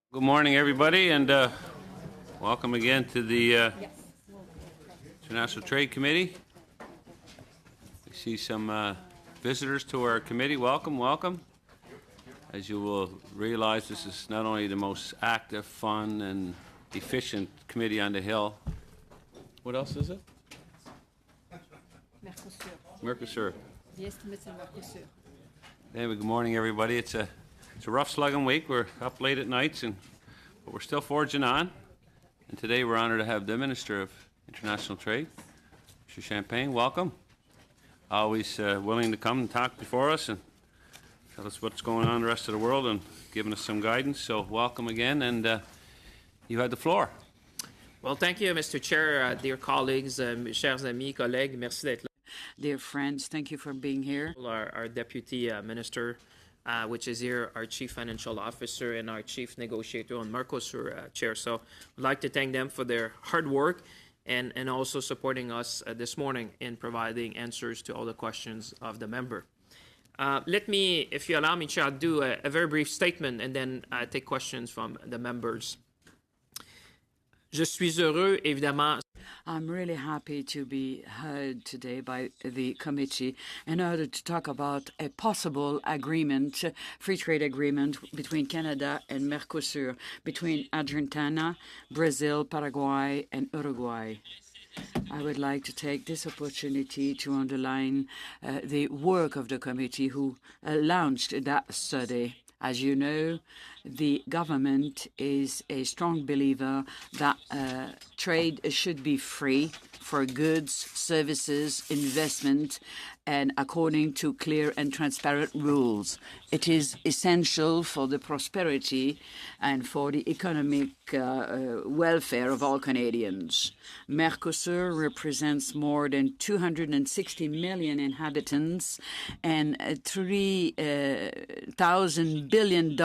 Good morning, everybody, and welcome again to the International Trade Committee. I see some visitors to our committee. Welcome, welcome. As you will realize, this is not only the most active, fun, and efficient committee on the Hill. What else is it? Mercosur. Mercosur. The estimates in Mercosur. Anyway, good morning, everybody. It's a rough slugging week. We're up late at nights, but we're still forging on. And today we're honored to have the Minister of International Trade, Mr. Champagne. Welcome. Always willing to come and talk before us and tell us what's going on in the rest of the world and giving us some guidance. So welcome again, and you had the floor. Well, thank you, Mr. Chair, dear colleagues, chers amis, collègues, merci d'être là. Dear friends, thank you for being here. Our Deputy Minister, which is here, our Chief Financial Officer, and our Chief Negotiator on Mercosur, Chair. So I'd like to thank them for their hard work and also supporting us this morning in providing answers to all the questions of the member. Let me, if you allow me, Chair, do a very brief statement and then take questions from the members. Je suis heureux, évidemment. I'm really happy to be heard today by the committee in order to talk about a possible agreement, free trade agreement between Canada and Mercosur, between Argentina, Brazil, Paraguay, and Uruguay. I would like to take this opportunity to underline the work of the committee who launched that study. As you know, the government is a strong believer that trade should be free for goods, services, investment, and according to clear and transparent rules. It is essential for the prosperity and for the economic welfare of all Canadians. Mercosur represents more than 260 million inhabitants and $3,000 billion,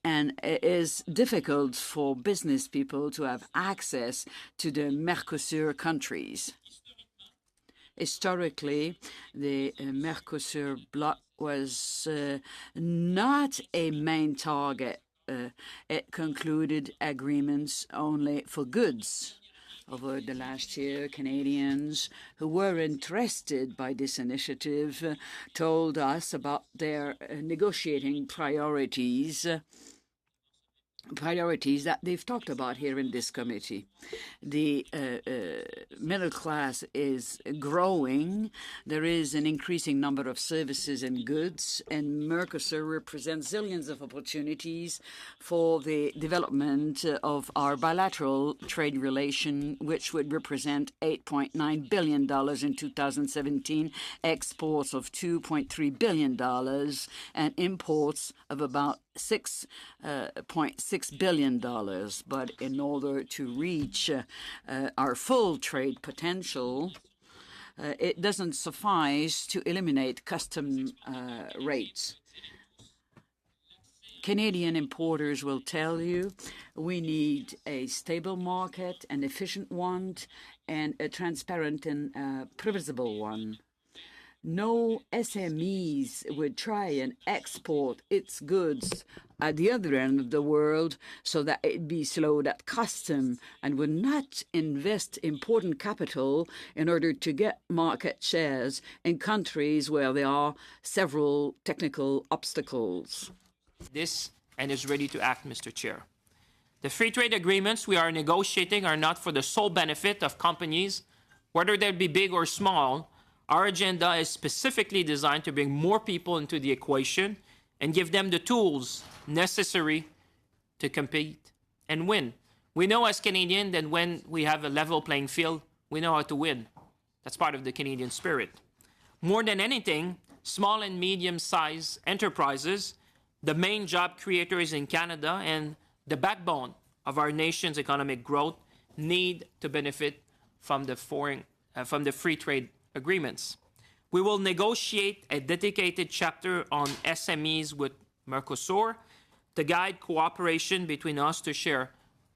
and it is difficult for business people to have access to the Mercosur countries. Historically, the Mercosur bloc was not a main target. It concluded agreements only for goods. Over the last year, Canadians who were interested by this initiative told us about their negotiating priorities that they've talked about here in this committee. The middle class is growing. There is an increasing number of services and goods, and Mercosur represents zillions of opportunities for the development of our bilateral trade relation, which would represent $8.9 billion in 2017, exports of $2.3 billion, and imports of about $6.6 billion. But in order to reach our full trade potential, it doesn't suffice to eliminate custom rates. Canadian importers will tell you we need a stable market, an efficient one, and a transparent and previsible one. No SMEs would try and export its goods at the other end of the world so that it'd be slowed at custom and would not invest important capital in order to get market shares in countries where there are several technical obstacles. This and is ready to act, Mr. Chair. The free trade agreements we are negotiating are not for the sole benefit of companies, whether they be big or small. Our agenda is specifically designed to bring more people into the equation and give them the tools necessary to compete and win. We know as Canadians that when we have a level playing field, we know how to win. That's part of the Canadian spirit. More than anything, small and medium-sized enterprises, the main job creators in Canada and the backbone of our nation's economic growth, need to benefit from the free trade agreements. We will negotiate a dedicated chapter on SMEs with Mercosur to guide cooperation between us to share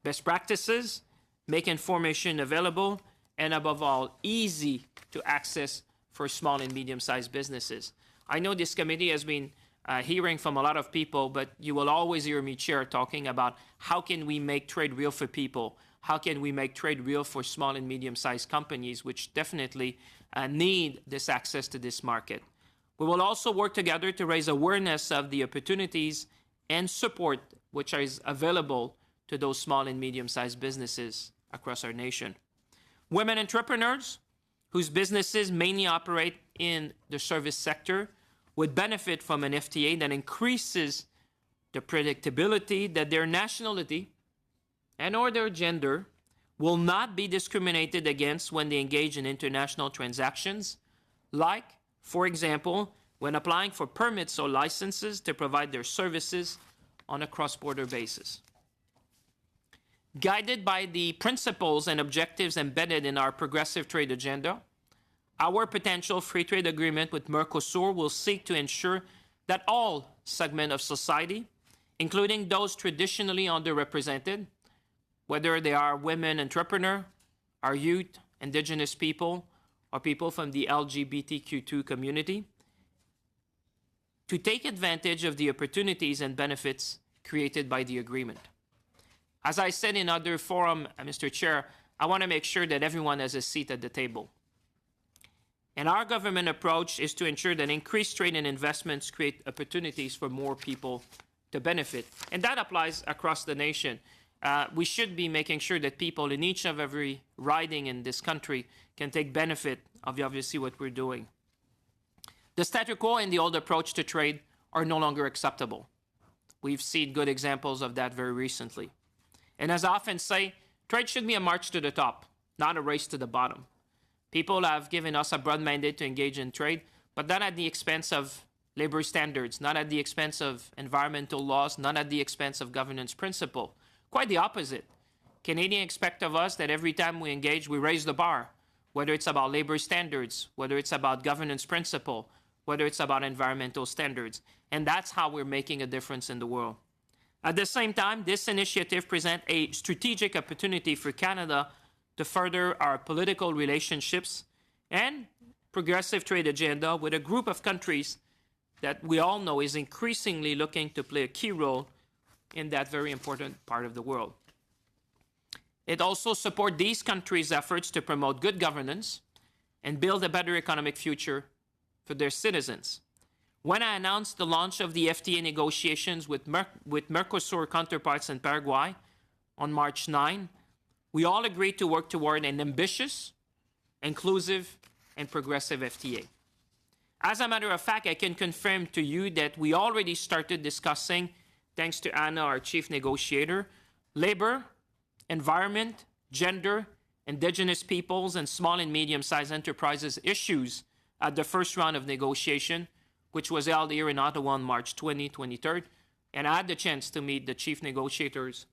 best practices, make information available, and above all, easy to access for small and medium-sized businesses. I know this committee has been hearing from a lot of people, but you will always hear me, Chair, talking about how can we make trade real for people? How can we make trade real for small and medium-sized companies, which definitely need this access to this market? We will also work together to raise awareness of the opportunities and support which is available to those small and medium-sized businesses across our nation. Women entrepreneurs whose businesses mainly operate in the service sector would benefit from an FTA that increases the predictability that their nationality and or their gender will not be discriminated against when they engage in international transactions, like, for example, when applying for permits or licenses to provide their services on a cross-border basis. Guided by the principles and objectives embedded in our progressive trade agenda, our potential free trade agreement with Mercosur will seek to ensure that all segments of society, including those traditionally underrepresented, whether they are women entrepreneurs, our youth, indigenous people, or people from the LGBTQ2 community, to take advantage of the opportunities and benefits created by the agreement. As I said in other forum, Mr. Chair, I want to make sure that everyone has a seat at the table. And our government approach is to ensure that increased trade and investments create opportunities for more people to benefit. And that applies across the nation. We should be making sure that people in each of every riding in this country can take benefit of obviously what we're doing. The status quo and the old approach to trade are no longer acceptable. We've seen good examples of that very recently. And as I often say, trade should be a march to the top, not a race to the bottom. People have given us a broad mandate to engage in trade, but not at the expense of labor standards, not at the expense of environmental laws, not at the expense of governance principle. Quite the opposite. Canadians expect of us that every time we engage, we raise the bar, whether it's about labor standards, whether it's about governance principle, whether it's about environmental standards. And that's how we're making a difference in the world. At the same time, this initiative presents a strategic opportunity for Canada to further our political relationships and progressive trade agenda with a group of countries that we all know is increasingly looking to play a key role in that very important part of the world. It also supports these countries' efforts to promote good governance and build a better economic future for their citizens. When I announced the launch of the FTA negotiations with Mercosur counterparts in Paraguay on March 9, we all agreed to work toward an ambitious, inclusive, and progressive FTA. As a matter of fact, I can confirm to you that we already started discussing, thanks to Anna, our chief negotiator, labor, environment, gender, indigenous peoples, and small and medium-sized enterprises issues at the first round of negotiation, which was held here in Ottawa on March 23rd. And I had the chance to meet the chief negotiators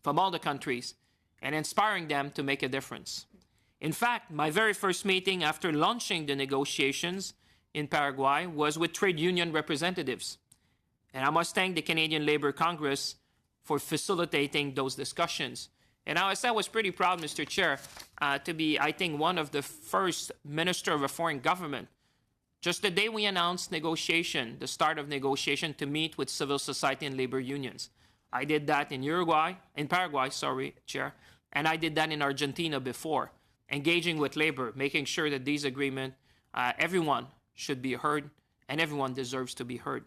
from all the countries and inspiring them to make a difference. In fact, my very first meeting after launching the negotiations in Paraguay was with trade union representatives. And I must thank the Canadian Labour Congress for facilitating those discussions. And I was pretty proud, Mr. Chair, to be, I think, one of the first minister of a foreign government, just the day we announced negotiation, the start of negotiation, to meet with civil society and labor unions. I did that in Paraguay, Chair, and I did that in Argentina before, engaging with labor, making sure that these agreements, everyone should be heard, and everyone deserves to be heard.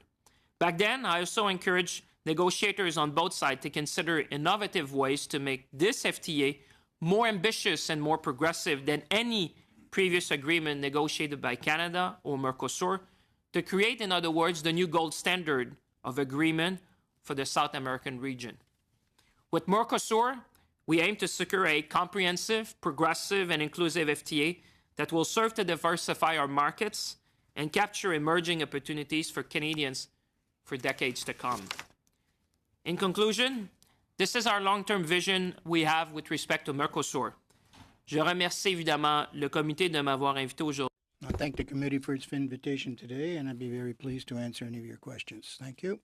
Back then, I also encouraged negotiators on both sides to consider innovative ways to make this FTA more ambitious and more progressive than any previous agreement negotiated by Canada or Mercosur, to create, in other words, the new gold standard of agreement for the South American region. With Mercosur, we aim to secure a comprehensive, progressive, and inclusive FTA that will serve to diversify our markets and capture emerging opportunities for Canadians for decades to come. In conclusion, this is our long-term vision we have with respect to Mercosur. Je remercie évidemment le comité de m'avoir invité aujourd'hui. I thank the committee for its invitation today, and I'd be very pleased to answer any of your questions. Thank you.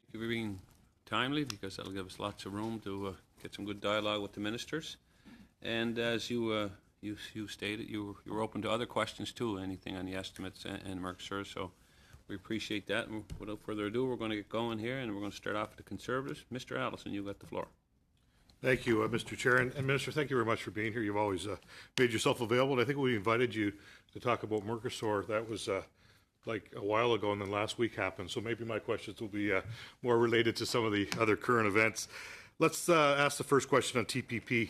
Thank you for being timely, because that'll give us lots of room to get some good dialogue with the ministers. And as you stated, you were open to other questions too, anything on the estimates and Mercosur. So We appreciate that. And without further ado, we're going to get going here, and we're going to start off with the Conservatives. Mr. Allison, you got the floor. Thank you, Mr. Chair. And Minister, thank you very much for being here. You've always made yourself available. And I think we invited you to talk about Mercosur. That was like a while ago, and then last week happened. So maybe my questions will be more related to some of the other current events. Let's ask the first question on TPP.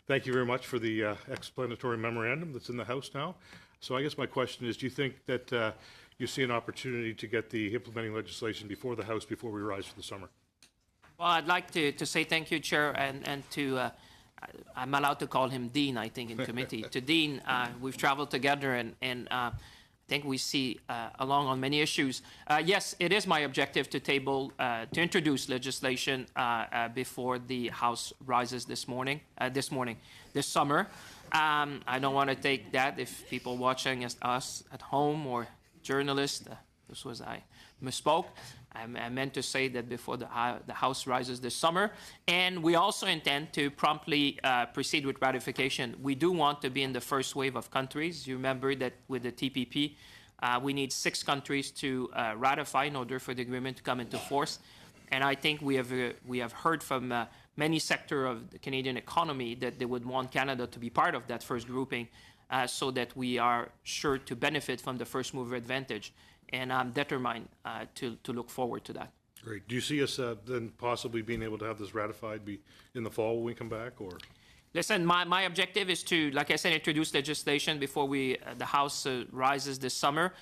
Thank you very much for the explanatory memorandum that's in the House now. So I guess my question is, do you think that you see an opportunity to get the implementing legislation before the House before we rise for the summer? Well, I'd like to say thank you, Chair, and to, I'm allowed to call him Dean, I think, in committee. To Dean, we've traveled together, and I think we see along on many issues. Yes, it is my objective to table, to introduce legislation before the House rises this summer. I don't want to take that if people watching us at home or journalists, I misspoke. I meant to say that before the House rises this summer. And we also intend to promptly proceed with ratification. We do want to be in the first wave of countries. You remember that with the TPP, we need 6 countries to ratify in order for the agreement to come into force. And I think we have heard from many sectors of the Canadian economy that they would want Canada to be part of that first grouping so that we are sure to benefit from the first mover advantage. And I'm determined to look forward to that. Great. Do you see us then possibly being able to have this ratified in the fall when we come back, or? Listen, my objective is to, like I said, introduce legislation before the House rises this summer.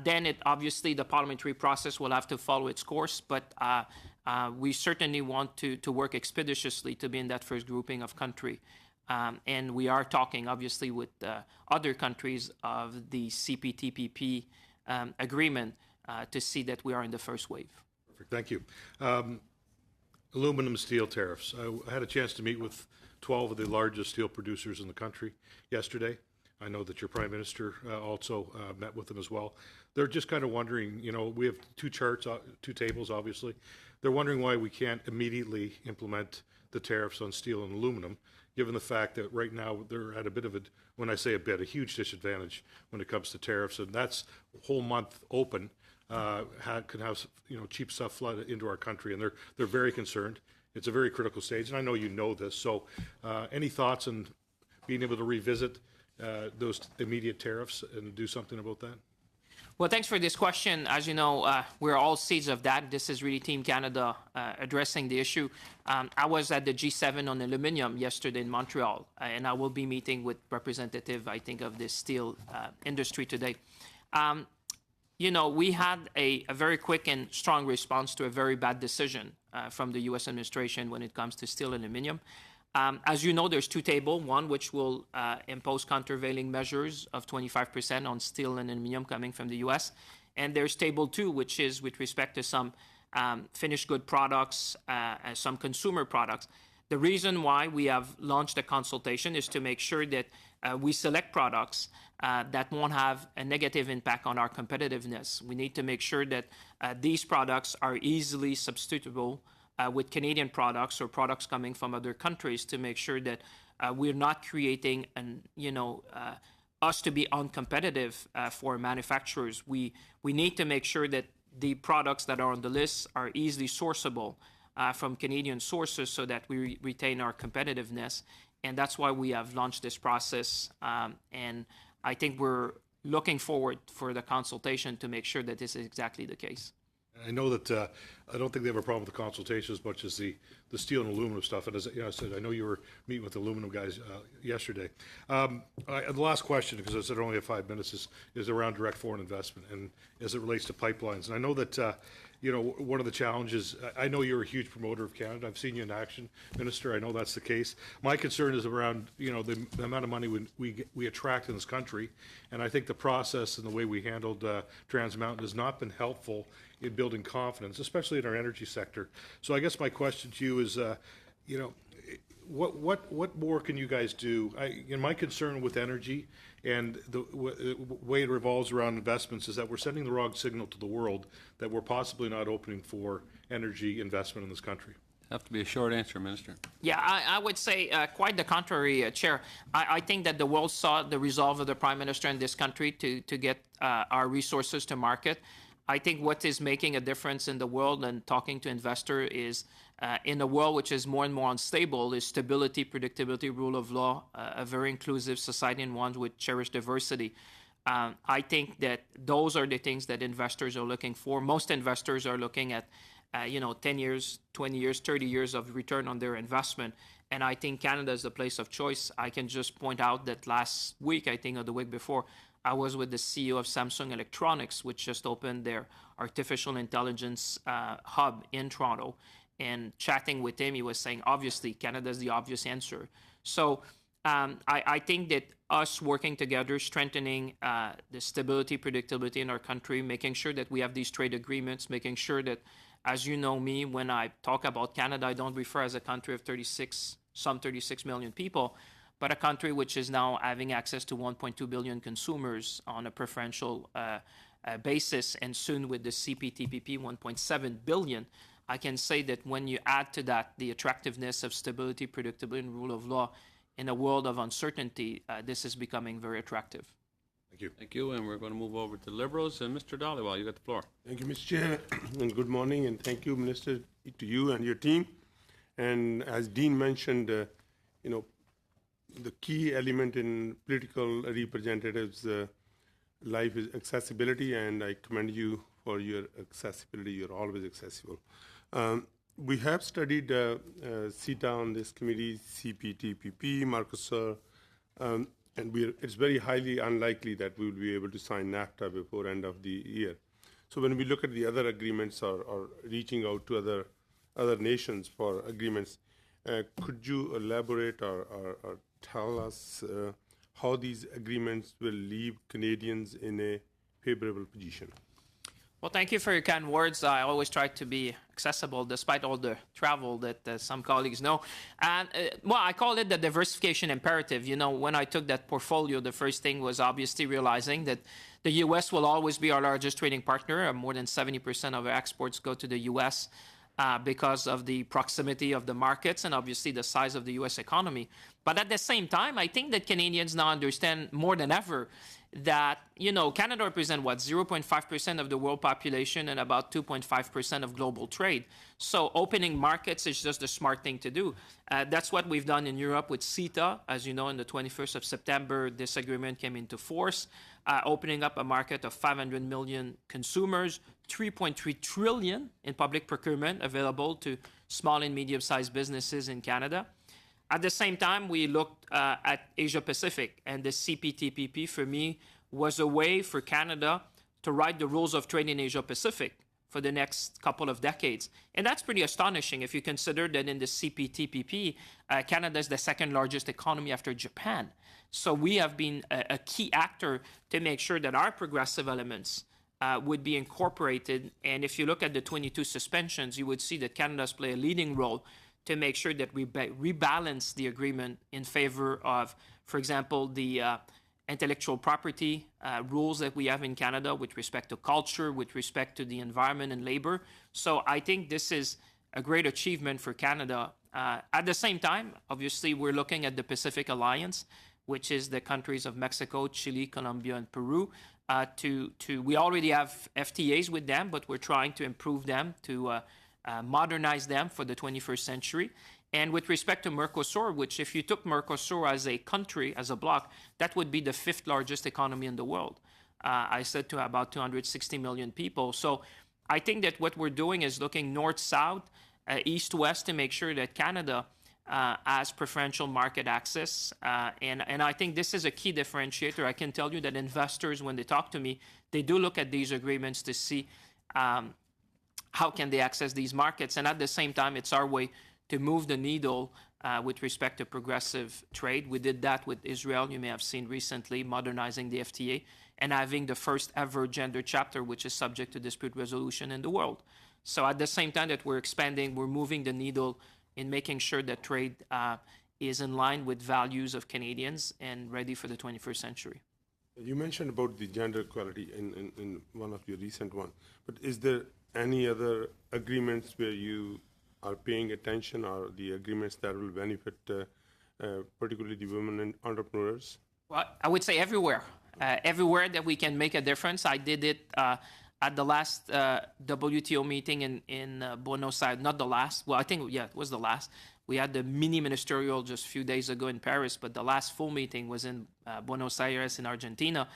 Then obviously the parliamentary process will have to follow its course, but we certainly want to work expeditiously to be in that first grouping of country. And we are talking, obviously, with other countries of the CPTPP agreement to see that we are in the first wave. Perfect. Thank you. Aluminum steel tariffs. I had a chance to meet with 12 of the largest steel producers in the country yesterday. I know that your Prime Minister also met with them as well. They're just kind of wondering, we have 2 charts, 2 tables, obviously. They're wondering why we can't immediately implement the tariffs on steel and aluminum, given the fact that right now they're at a bit of a, when I say a bit, a huge disadvantage when it comes to tariffs. And that's a whole month open, can have cheap stuff flood into our country. And they're very concerned. It's a very critical stage, and I know you know this. So any thoughts on being able to revisit those immediate tariffs and do something about that? Well, thanks for this question. As you know, we're all seeds of that. This is really Team Canada addressing the issue. I was at the G7 on aluminum yesterday in Montreal, and I will be meeting with representative, I think, of the steel industry today. We had a very quick and strong response to a very bad decision from the U.S. administration when it comes to steel and aluminum. As you know, there's 2 tables, one which will impose countervailing measures of 25% on steel and aluminum coming from the U.S. And there's table 2, which is with respect to some finished good products, some consumer products. The reason why we have launched a consultation is to make sure that we select products that won't have a negative impact on our competitiveness. We need to make sure that these products are easily substitutable with Canadian products or products coming from other countries to make sure that we're not creating us to be uncompetitive for manufacturers. We need to make sure that the products that are on the list are easily sourceable from Canadian sources so that we retain our competitiveness. And that's why we have launched this process. And I think we're looking forward for the consultation to make sure that this is exactly the case. I know that I don't think they have a problem with the consultation as much as the steel and aluminum stuff. And as I said, I know you were meeting with the aluminum guys yesterday. The last question, because I said I only have 5 minutes, is around direct foreign investment and as it relates to pipelines. And I know that one of the challenges, I know you're a huge promoter of Canada. I've seen you in action, Minister. I know that's the case. My concern is around, the amount of money we attract in this country. And I think the process and the way we handled Trans Mountain has not been helpful in building confidence, especially in our energy sector. So I guess my question to you is, what more can you guys do? My concern with energy and the way it revolves around investments is that we're sending the wrong signal to the world that we're possibly not opening for energy investment in this country. Have to be a short answer, Minister. Yeah, I would say quite the contrary, Chair. I think that the world saw the resolve of the Prime Minister in this country to get our resources to market. I think what is making a difference in the world and talking to investor is in a world which is more and more unstable is stability, predictability, rule of law, a very inclusive society and one with cherished diversity. I think that those are the things that investors are looking for. Most investors are looking at 10 years, 20 years, 30 years of return on their investment. And I think Canada is the place of choice. I can just point out that last week, I think, or the week before, I was with the CEO of Samsung Electronics, which just opened their artificial intelligence hub in Toronto. And chatting with him, he was saying, obviously, Canada is the obvious answer. So I think that us working together, strengthening the stability, predictability in our country, making sure that we have these trade agreements, making sure that, as you know me, when I talk about Canada, I don't refer as a country of 36 million people, but a country which is now having access to 1.2 billion consumers on a preferential basis, and soon with the CPTPP, 1.7 billion. I can say that when you add to that the attractiveness of stability, predictability, and rule of law in a world of uncertainty, this is becoming very attractive. Thank you. Thank you, and we're going to move over to Liberals. And Mr. Dhaliwal, you got the floor. Thank you, Mr. Chair, and good morning, and thank you, Minister, to you and your team. And as Dean mentioned, the key element in political representatives' life is accessibility, and I commend you for your accessibility. You're always accessible. We have studied CETA on this committee, CPTPP, Mercosur, and it's very highly unlikely that we will be able to sign NAFTA before end of the year. So when we look at the other agreements or reaching out to other nations for agreements, could you elaborate or tell us how these agreements will leave Canadians in a favorable position? Well, thank you for your kind words. I always try to be accessible despite all the travel that some colleagues know. And, I call it the diversification imperative. When I took that portfolio, the first thing was obviously realizing that the U.S. will always be our largest trading partner. More than 70% of our exports go to the U.S. Because of the proximity of the markets and obviously the size of the U.S. economy. But at the same time, I think that Canadians now understand more than ever that, Canada represents, 0.5% of the world population and about 2.5% of global trade. So opening markets is just the smart thing to do. That's what we've done in Europe with CETA. As you know, on the 21st of September, this agreement came into force, opening up a market of 500 million consumers, 3.3 trillion in public procurement available to small and medium-sized businesses in Canada. At the same time, we looked at Asia-Pacific, and the CPTPP, for me, was a way for Canada to write the rules of trade in Asia-Pacific for the next couple of decades. And that's pretty astonishing if you consider that in the CPTPP, Canada is the second largest economy after Japan. So we have been a key actor to make sure that our progressive elements would be incorporated. And if you look at the 22 suspensions, you would see that Canada's played a leading role to make sure that we rebalance the agreement in favor of, for example, the intellectual property rules that we have in Canada with respect to culture, with respect to the environment and labor. So I think this is a great achievement for Canada. At the same time, obviously, we're looking at the Pacific Alliance, which is the countries of Mexico, Chile, Colombia, and Peru. We already have FTAs with them, but we're trying to improve them, to modernize them for the 21st century. And with respect to Mercosur, which if you took Mercosur as a country, as a bloc, that would be the 5th largest economy in the world. I said to about 260 million people. So I think that what we're doing is looking north-south, east-west to make sure that Canada has preferential market access. And I think this is a key differentiator. I can tell you that investors, when they talk to me, they do look at these agreements to see how can they access these markets. And at the same time, it's our way to move the needle with respect to progressive trade. We did that with Israel, you may have seen recently, modernizing the FTA and having the first ever gender chapter, which is subject to dispute resolution in the world. So at the same time that we're expanding, we're moving the needle in making sure that trade is in line with values of Canadians and ready for the 21st century. You mentioned about the gender equality in one of your recent ones, but is there any other agreements where you are paying attention, or the agreements that will benefit particularly the women and entrepreneurs? Well, I would say everywhere. Everywhere that we can make a difference. I did it at the last WTO meeting in Buenos Aires, not the last, well, I think, yeah, it was the last. We had the mini ministerial just a few days ago in Paris, but the last full meeting was in Buenos Aires in Argentina,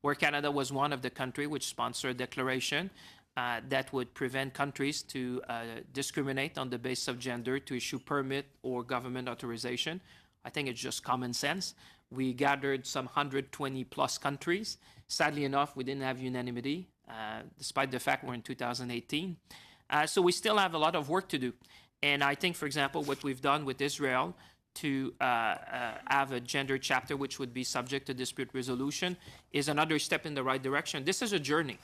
where Canada was one of the countries which sponsored a declaration that would prevent countries to discriminate on the basis of gender to issue permit or government authorization. I think it's just common sense. We gathered some 120 plus countries. Sadly enough, we didn't have unanimity, despite the fact we're in 2018. So we still have a lot of work to do. And I think, for example, what we've done with Israel to have a gender chapter which would be subject to dispute resolution is another step in the right direction. This is a journey.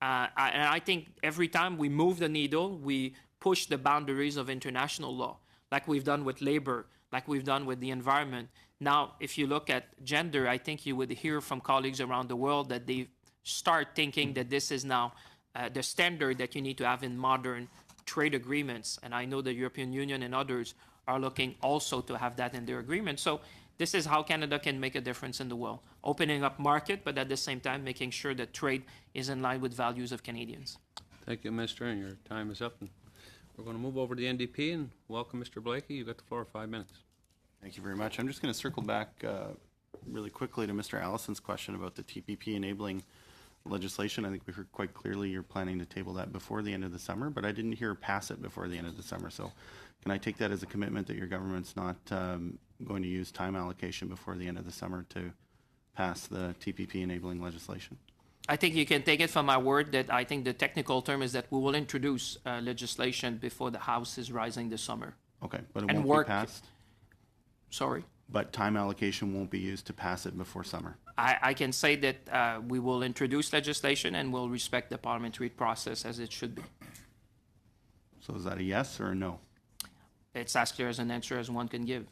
And I think every time we move the needle, we push the boundaries of international law, like we've done with labor, like we've done with the environment. Now, if you look at gender, I think you would hear from colleagues around the world that they start thinking that this is now the standard that you need to have in modern trade agreements. And I know the European Union and others are looking also to have that in their agreement. So this is how Canada can make a difference in the world, opening up market, but at the same time making sure that trade is in line with values of Canadians. Thank you, Minister, and your time is up. And we're going to move over to the NDP and welcome Mr. Blakey. You've got the floor for 5 minutes. Thank you very much. I'm just going to circle back really quickly to Mr. Allison's question about the TPP enabling legislation. I think we heard quite clearly you're planning to table that before the end of the summer, but I didn't hear pass it before the end of the summer. So can I take that as a commitment that your government's not going to use time allocation before the end of the summer to pass the TPP enabling legislation? I think you can take it from my word that I think the technical term is that we will introduce legislation before the House is rising this summer. Okay, but it And won't work- be passed? Sorry? But time allocation won't be used to pass it before summer? I can say that we will introduce legislation and we'll respect the parliamentary process as it should be. So is that a yes or a no? It's as clear as an answer as one can give.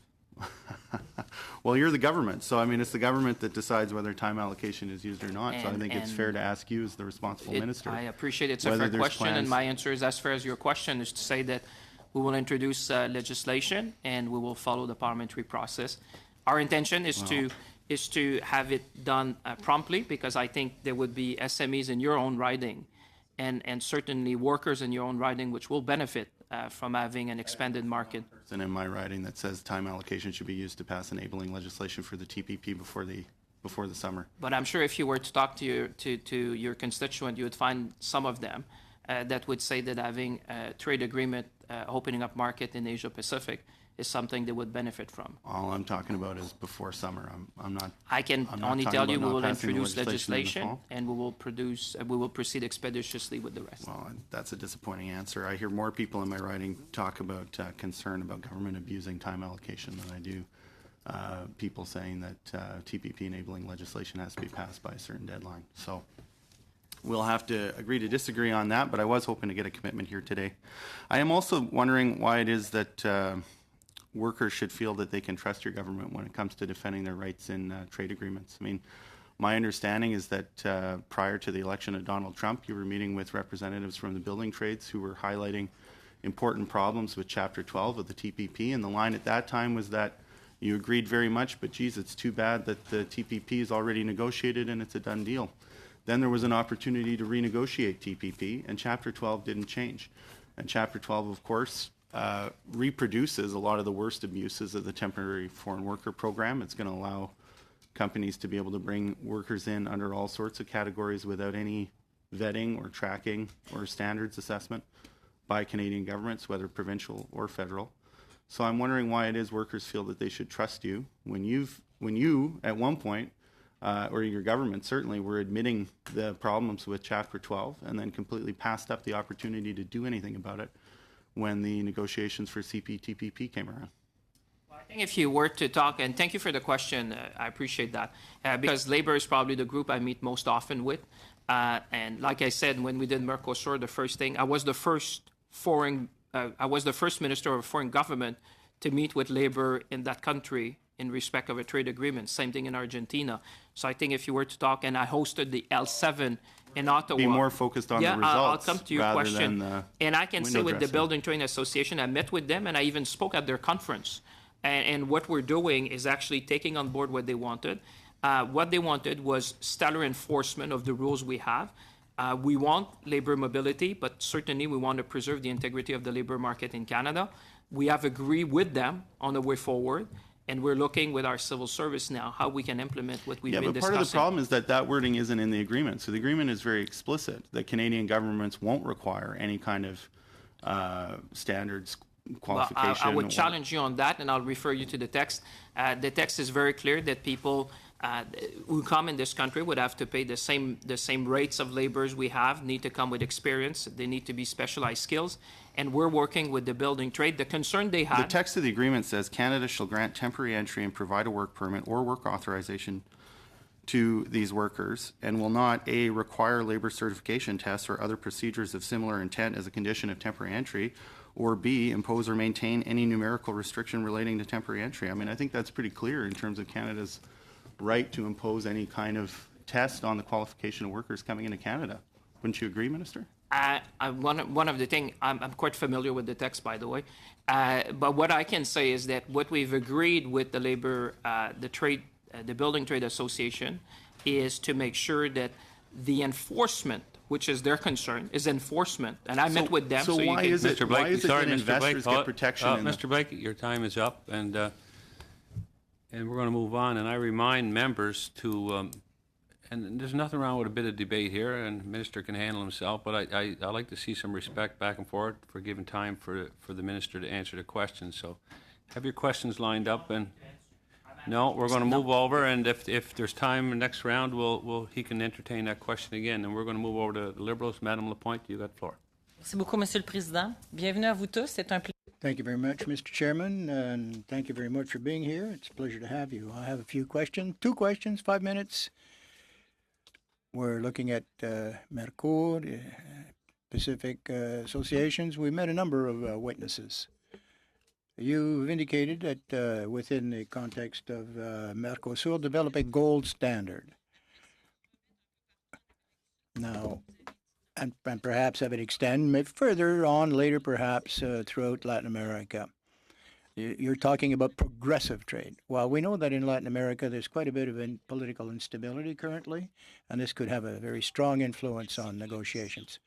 Well, you're the government, so I mean, it's the government that decides whether time allocation is used or not. So I And- think it's fair to ask you as the responsible minister. I appreciate it's a whether fair there's question, and plans- my answer is as fair as your question, is to say that we will introduce legislation and we will follow the parliamentary process. Our intention is to have it done promptly, because I think there would be SMEs in your own riding and certainly workers in your own riding which will benefit from having an expanded market. And in my writing that says time allocation should be used to pass enabling legislation for the TPP before the summer. But I'm sure if you were to talk to your constituent, you would find some of them that would say that having a trade agreement opening up market in Asia Pacific is something they would benefit from. All I'm talking about is before summer. I'm not. I can I'm not only talking tell you about we not will passing the introduce legislation in the legislation fall. and we will proceed expeditiously with the rest. Well, that's a disappointing answer. I hear more people in my writing talk about concern about government abusing time allocation than I do people saying that TPP enabling legislation has to be passed by a certain deadline. So we'll have to agree to disagree on that, but I was hoping to get a commitment here today. I am also wondering why it is that workers should feel that they can trust your government when it comes to defending their rights in trade agreements. I mean, my understanding is that prior to the election of Donald Trump, you were meeting with representatives from the building trades who were highlighting important problems with Chapter 12 of the TPP, and the line at that time was that you agreed very much, but geez, it's too bad that the TPP is already negotiated and it's a done deal. Then there was an opportunity to renegotiate TPP, and Chapter 12 didn't change. And Chapter 12, of course, reproduces a lot of the worst abuses of the temporary foreign worker program. It's going to allow companies to be able to bring workers in under all sorts of categories without any vetting or tracking or standards assessment by Canadian governments, whether provincial or federal. So I'm wondering why it is workers feel that they should trust you when you at one point, or your government certainly, were admitting the problems with Chapter 12 and then completely passed up the opportunity to do anything about it when the negotiations for CPTPP came around. I think if you were to talk, and thank you for the question, I appreciate that, because labor is probably the group I meet most often with. And like I said, when we did Mercosur, the first thing, I was the first minister of a foreign government to meet with labor in that country in respect of a trade agreement. Same thing in Argentina. So I think if you were to talk, and I hosted the L7 in Ottawa. Be more focused on the results I'll come to your rather question. than the And I can say window with the dressing. Building Trade Association, I met with them and I even spoke at their conference. And what we're doing is actually taking on board what they wanted. What they wanted was stellar enforcement of the rules we have. We want labor mobility, but certainly we want to preserve the integrity of the labor market in Canada. We have agreed with them on the way forward, and we're looking with our civil service now how we can implement what we've Yeah, been but part of the discussing. problem is that that wording isn't in the agreement. So the agreement is very explicit that Canadian governments won't require any kind of standards Well, qualification. I would or- challenge you on that, and I'll refer you to the text. The text is very clear that people who come in this country would have to pay the same rates of laborers we have, need to come with experience, they need to be specialized skills, and we're working with the building trade. The concern they The had, text of the agreement says Canada shall grant temporary entry and provide a work permit or work authorization to these workers and will not, A, require labor certification tests or other procedures of similar intent as a condition of temporary entry, or B, impose or maintain any numerical restriction relating to temporary entry. I mean, I think that's pretty clear in terms of Canada's right to impose any kind of test on the qualification of workers coming into Canada. Wouldn't you agree, Minister? one of the things, I'm quite familiar with the text, by the way, but what I can say is that what we've agreed with the labor, the trade, the Building Trade Association, is to make sure that the enforcement, which is their concern, is enforcement. And I met with them. So you why can- is it, Mr. Blake, why is it sorry, that Mr. investors Blake. get protection in the- Mr. Blake, your time is up, and we're going to move on. And I remind members to, and there's nothing wrong with a bit of debate here, and the minister can handle himself, but I like to see some respect back and forth for giving time for the minister to answer the questions. So have your questions lined up, and no, we're going to move over, and if there's time next round, he can entertain that question again. And we're going to move over to the Liberals. Madame Lapointe, you got the floor. Merci beaucoup, Monsieur le Président. Bienvenue à vous tous. C'est un plaisir. Thank you very much, Mr. Chairman, and thank you very much for being here. It's a pleasure to have you. I have a few questions, 2 questions, 5 minutes. We're looking at Mercosur, Pacific associations. We met a number of witnesses. You've indicated that within the context of Mercosur, develop a gold standard. Now, and perhaps have it extend further on later, perhaps throughout Latin America. You're talking about progressive trade. Well, we know that in Latin America there's quite a bit of political instability currently, and this could have a very strong influence on negotiations.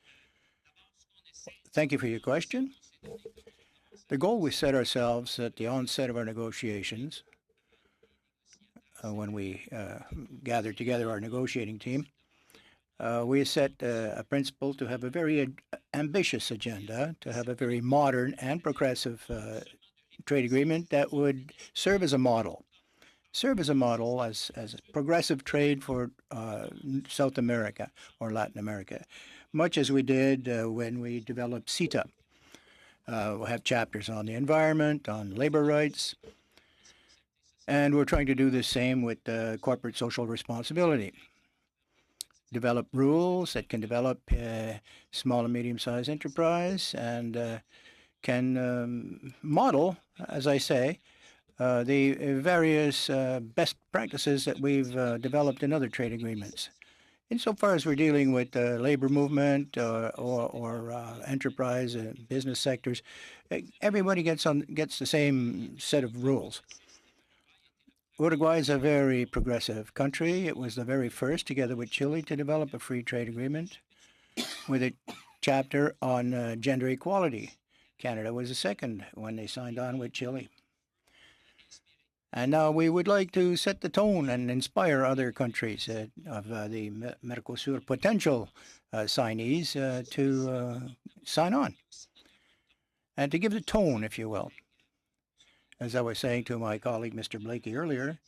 Thank you for your question. The goal we set ourselves at the onset of our negotiations, when we gathered together our negotiating team, we set a principle to have a very ambitious agenda, to have a very modern and progressive trade agreement that would serve as a model. As progressive trade for South America or Latin America, much as we did when we developed CETA. We'll have chapters on the environment, on labor rights, and we're trying to do the same with corporate social responsibility. Develop rules that can develop small and medium-sized enterprise and can model, as I say, the various best practices that we've developed in other trade agreements. Insofar as we're dealing with labor movement or enterprise business sectors, everybody gets the same set of rules. Uruguay is a very progressive country. It was the very first, together with Chile, to develop a free trade agreement with a chapter on gender equality. Canada was the second when they signed on with Chile. And now we would like to set the tone and inspire other countries of the Mercosur potential signees to sign on and to give the tone, if you will. As I was saying to my colleague, Mr. Blakey, earlier,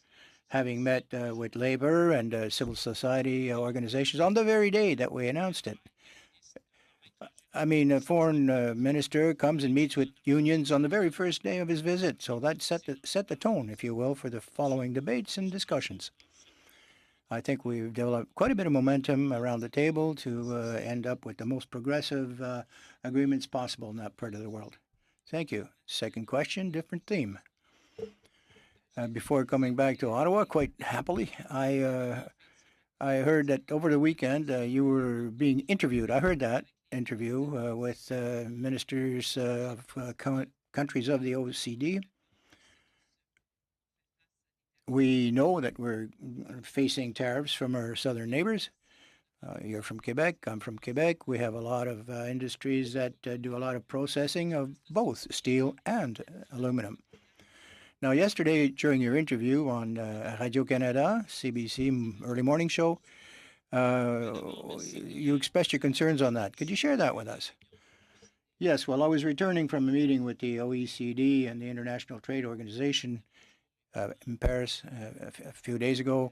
having met with labor and civil society organizations on the very day that we announced it. I mean, a foreign minister comes and meets with unions on the very first day of his visit. So that set the tone, if you will, for the following debates and discussions. I think we've developed quite a bit of momentum around the table to end up with the most progressive agreements possible in that part of the world. Thank you. Second question, different theme. Before coming back to Ottawa, quite happily, I heard that over the weekend you were being interviewed. I heard that interview with ministers of countries of the OECD. We know that we're facing tariffs from our southern neighbors. You're from Quebec, I'm from Quebec. We have a lot of industries that do a lot of processing of both steel and aluminum. Now, yesterday during your interview on Radio-Canada, CBC Early Morning Show, you expressed your concerns on that. Could you share that with us? Yes, well, I was returning from a meeting with the OECD and the International Trade Organization in Paris a few days ago.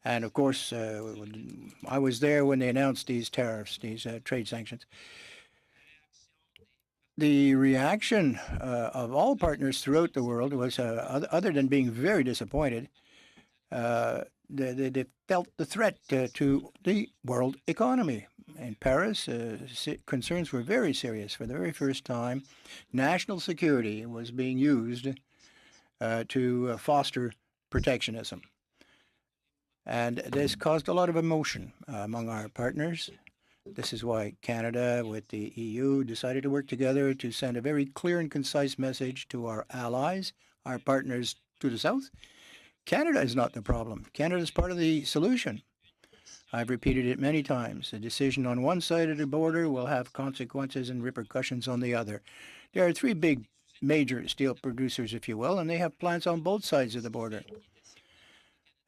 And of course, I was there when they announced these tariffs, these trade sanctions. The reaction of all partners throughout the world was, other than being very disappointed, they felt the threat to the world economy. In Paris, concerns were very serious. For the very first time, national security was being used to foster protectionism. And this caused a lot of emotion among our partners. This is why Canada, with the EU, decided to work together to send a very clear and concise message to our allies, our partners to the south. Canada is not the problem. Canada is part of the solution. I've repeated it many times. A decision on one side of the border will have consequences and repercussions on the other. There are three big major steel producers, if you will, and they have plants on both sides of the border.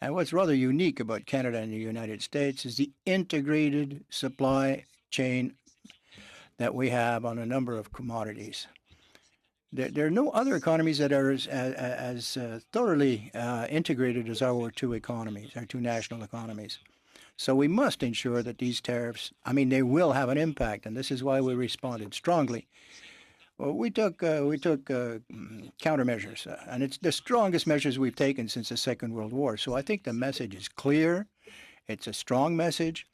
And what's rather unique about Canada and the United States is the integrated supply chain that we have on a number of commodities. There are no other economies that are as thoroughly integrated as our two economies, our two national economies. So we must ensure that these tariffs, they will have an impact, and this is why we responded strongly. Well, we took countermeasures, and it's the strongest measures we've taken since the Second World War. So I think the message is clear. It's a strong message.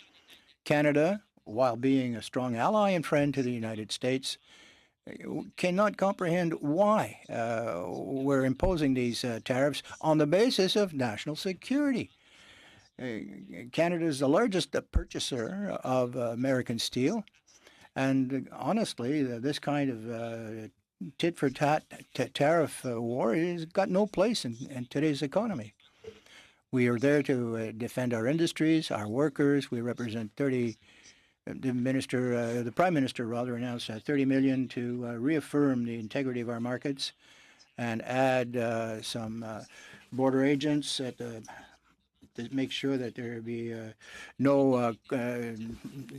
Canada, while being a strong ally and friend to the United States, cannot comprehend why we're imposing these tariffs on the basis of national security. Canada is the largest purchaser of American steel. And honestly, this kind of tit-for-tat tariff war has got no place in today's economy. We are there to defend our industries, our workers. We represent the Prime Minister announced $30 million to reaffirm the integrity of our markets and add some border agents to make sure that there be no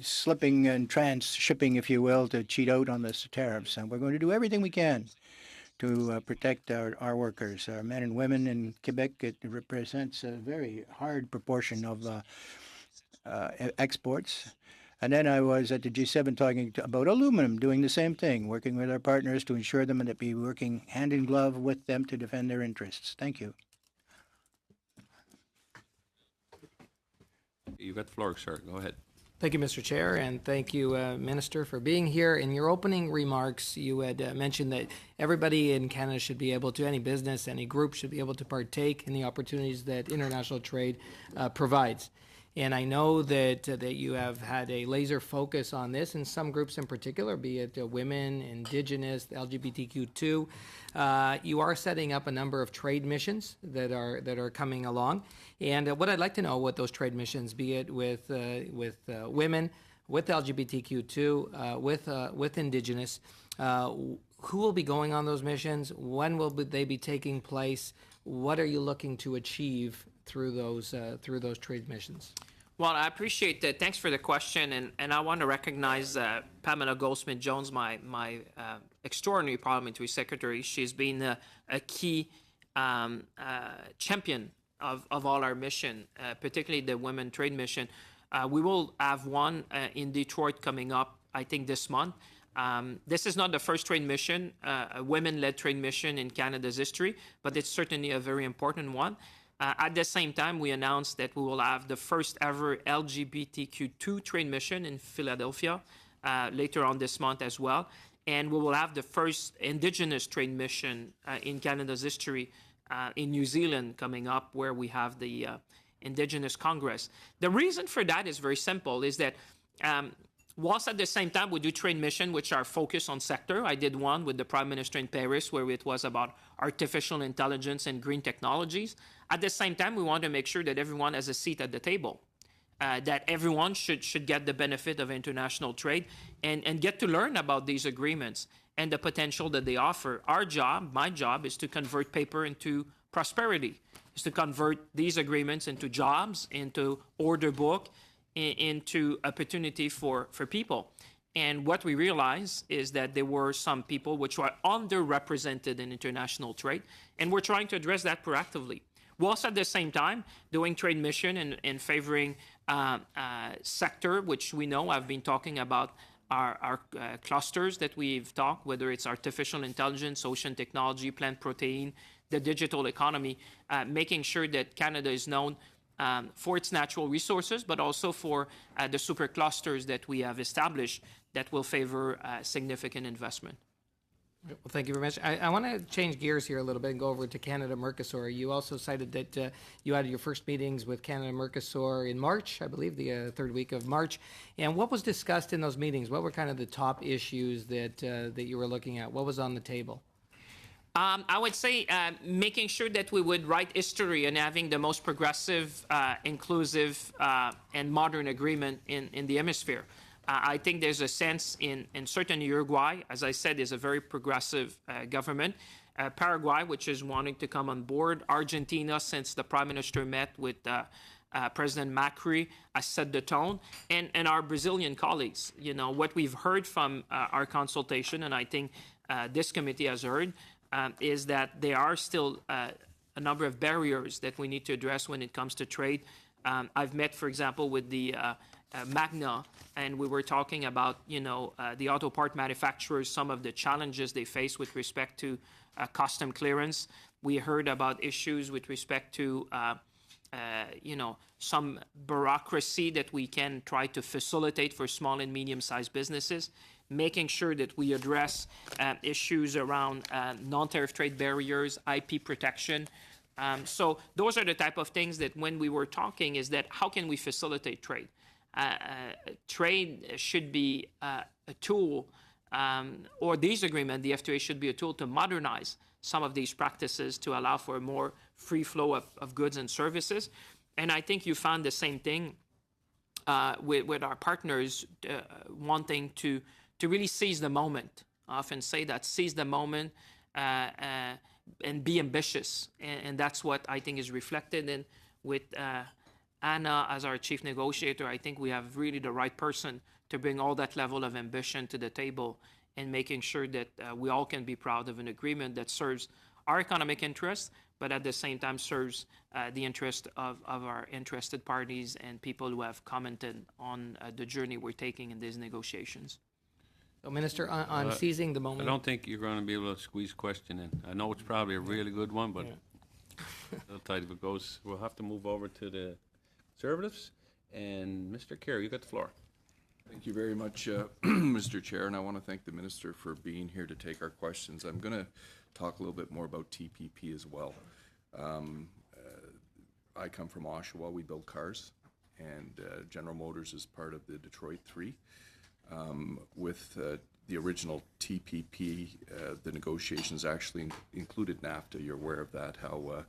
slipping and trans-shipping, if you will, to cheat out on the tariffs. And we're going to do everything we can to protect our workers, our men and women in Quebec. It represents a very hard proportion of exports. And then I was at the G7 talking about aluminum, doing the same thing, working with our partners to ensure them that be working hand in glove with them to defend their interests. Thank you. You've got the floor, sir. Go ahead. Thank you, Mr. Chair, and thank you, Minister, for being here. In your opening remarks, you had mentioned that everybody in Canada should be able to, any business, any group should be able to partake in the opportunities that international trade provides. And I know that you have had a laser focus on this in some groups in particular, be it women, Indigenous, LGBTQ2. You are setting up a number of trade missions that are coming along. And what I'd like to know what those trade missions, be it with women, with LGBTQ2, with Indigenous, who will be going on those missions? When will they be taking place? What are you looking to achieve through those trade missions? Well, I appreciate that. Thanks for the question, and I want to recognize Pamela Goldsmith-Jones, my extraordinary parliamentary secretary. She's been a key champion of all our mission, particularly the women trade mission. We will have one in Detroit coming up, I think, this month. This is not the first trade mission, a women-led trade mission in Canada's history, but it's certainly a very important one. At the same time, we announced that we will have the first ever LGBTQ2 trade mission in Philadelphia later on this month as well. And we will have the first Indigenous trade mission in Canada's history in New Zealand coming up, where we have the Indigenous Congress. The reason for that is very simple, is that whilst at the same time we do trade mission which are focused on sector. I did one with the Prime Minister in Paris where it was about artificial intelligence and green technologies. At the same time, we want to make sure that everyone has a seat at the table. that everyone should get the benefit of international trade and get to learn about these agreements and the potential that they offer. Our job, my job, is to convert paper into prosperity, is to convert these agreements into jobs, into order book, into opportunity for people. And what we realized is that there were some people which were underrepresented in international trade, and we're trying to address that proactively. Whilst at the same time doing trade mission and favoring sector, which we know I've been talking about our clusters that we've talked, whether it's artificial intelligence, ocean technology, plant protein, the digital economy, making sure that Canada is known for its natural resources, but also for the super clusters that we have established that will favor significant investment. Well, thank you very much. I want to change gears here a little bit and go over to Canada Mercosur. You also cited that you had your first meetings with Canada Mercosur in March, I believe, the third week of March. And what was discussed in those meetings? What were kind of the top issues that you were looking at? What was on the table? I would say making sure that we would write history and having the most progressive, inclusive, and modern agreement in the hemisphere. I think there's a sense in certain Uruguay, as I said, is a very progressive government. Paraguay, which is wanting to come on board. Argentina, since the Prime Minister met with President Macri, has set the tone. And our Brazilian colleagues, you know, what we've heard from our consultation, and I think this committee has heard, is that there are still a number of barriers that we need to address when it comes to trade. I've met, for example, with the Magna, and we were talking about, you know, the auto part manufacturers, some of the challenges they face with respect to custom clearance. We heard about issues with respect to, you know, some bureaucracy that we can try to facilitate for small and medium-sized businesses, making sure that we address issues around non-tariff trade barriers, IP protection. So those are the type of things that when we were talking is that how can we facilitate trade? Trade should be a tool, or these agreements, the FTA should be a tool to modernize some of these practices to allow for a more free flow of goods and services. And I think you found the same thing with our partners wanting to really seize the moment. I often say that, seize the moment and be ambitious. And that's what I think is reflected in with Anna as our chief negotiator. I think we have really the right person to bring all that level of ambition to the table and making sure that we all can be proud of an agreement that serves our economic interests, but at the same time serves the interest of our interested parties and people who have commented on the journey we're taking in these negotiations. So, Minister, on seizing the moment. I don't think you're going to be able to squeeze question in. I know it's probably a really good one, but a little tight if it goes. We'll have to move over to the Conservatives. And Mr. Kerr, you got the floor. Thank you very much, Mr. Chair, and I want to thank the Minister for being here to take our questions. I'm going to talk a little bit more about TPP as well. I come from Oshawa. We build cars, and General Motors is part of the Detroit 3. With the original TPP, the negotiations actually included NAFTA. You're aware of that, how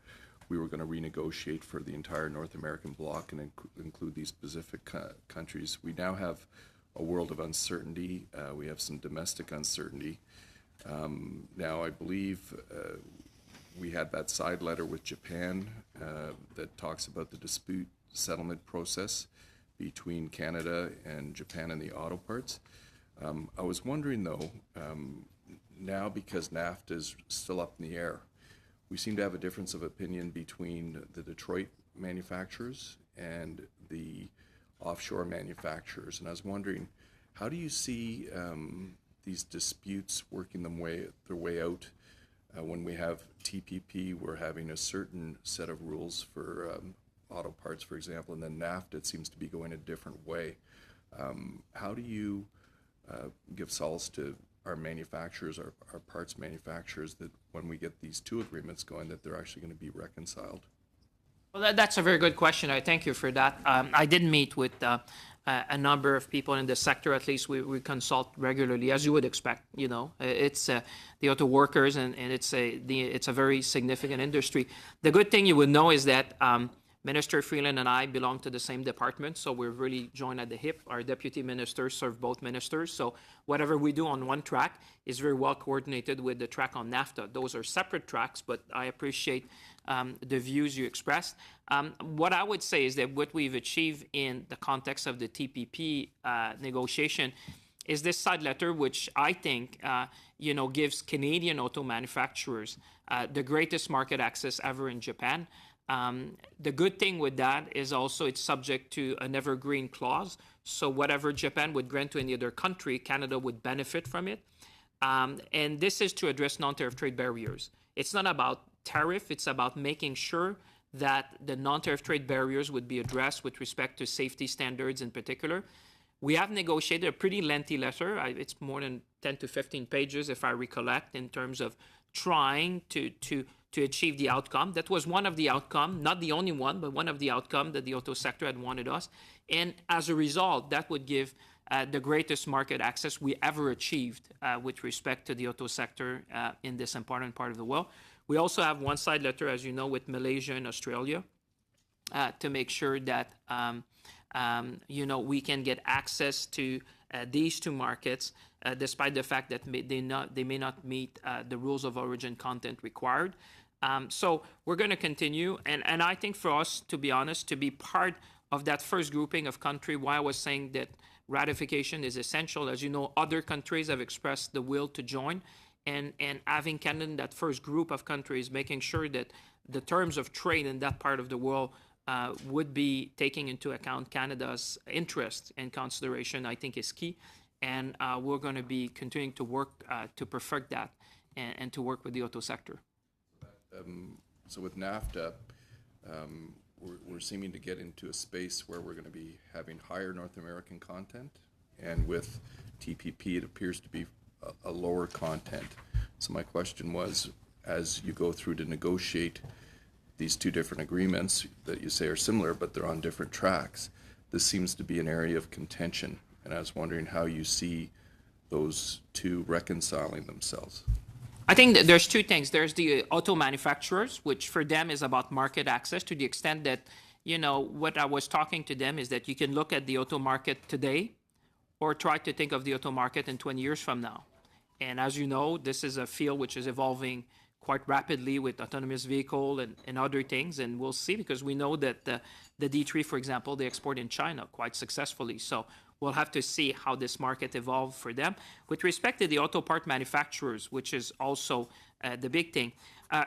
we were going to renegotiate for the entire North American bloc and include these specific countries. We now have a world of uncertainty. We have some domestic uncertainty. Now, I believe we had that side letter with Japan that talks about the dispute settlement process between Canada and Japan and the auto parts. I was wondering, though, now because NAFTA is still up in the air, we seem to have a difference of opinion between the Detroit manufacturers and the offshore manufacturers. And I was wondering, how do you see these disputes working their way out when we have TPP? We're having a certain set of rules for auto parts, for example, and then NAFTA, it seems to be going a different way. How do you give solace to our manufacturers, our parts manufacturers, that when we get these two agreements going, that they're actually going to be reconciled? Well, that's a very good question. I thank you for that. I did meet with a number of people in the sector. At least we consult regularly, as you would expect. You know, it's the auto workers, and it's a very significant industry. The good thing you would know is that Minister Freeland and I belong to the same department, so we're really joined at the hip. Our deputy ministers serve both ministers, so whatever we do on one track is very well coordinated with the track on NAFTA. Those are separate tracks, but I appreciate the views you expressed. What I would say is that what we've achieved in the context of the TPP negotiation is this side letter, which I think gives Canadian auto manufacturers the greatest market access ever in Japan. The good thing with that is also it's subject to an evergreen clause. So whatever Japan would grant to any other country, Canada would benefit from it. And this is to address non-tariff trade barriers. It's not about tariff. It's about making sure that the non-tariff trade barriers would be addressed with respect to safety standards in particular. We have negotiated a pretty lengthy letter. It's more than 10 to 15 pages, if I recollect, in terms of trying to achieve the outcome. That was one of the outcome, not the only one, but one of the outcome that the auto sector had wanted us. And as a result, that would give the greatest market access we ever achieved with respect to the auto sector in this important part of the world. We also have one side letter, as you know, with Malaysia and Australia to make sure that we can get access to these two markets, despite the fact that they may not meet the rules of origin content required. So we're going to continue. And I think for us, to be honest, to be part of that first grouping of country, why I was saying that ratification is essential. As you know, other countries have expressed the will to join. And having Canada in that first group of countries, making sure that the terms of trade in that part of the world would be taking into account Canada's interest and consideration, I think is key. And we're going to be continuing to work to perfect that and to work with the auto sector. So with NAFTA, we're seeming to get into a space where we're going to be having higher North American content. And with TPP, it appears to be a lower content. So my question was, as you go through to negotiate these two different agreements that you say are similar, but they're on different tracks, this seems to be an area of contention. And I was wondering how you see those two reconciling themselves. I think that there's two things. There's the auto manufacturers, which for them is about market access to the extent that, what I was talking to them is that you can look at the auto market today or try to think of the auto market in 20 years from now. And as you know, this is a field which is evolving quite rapidly with autonomous vehicle and other things. And we'll see, because we know that the D3, for example, they export in China quite successfully. So we'll have to see how this market evolves for them. With respect to the auto part manufacturers, which is also the big thing,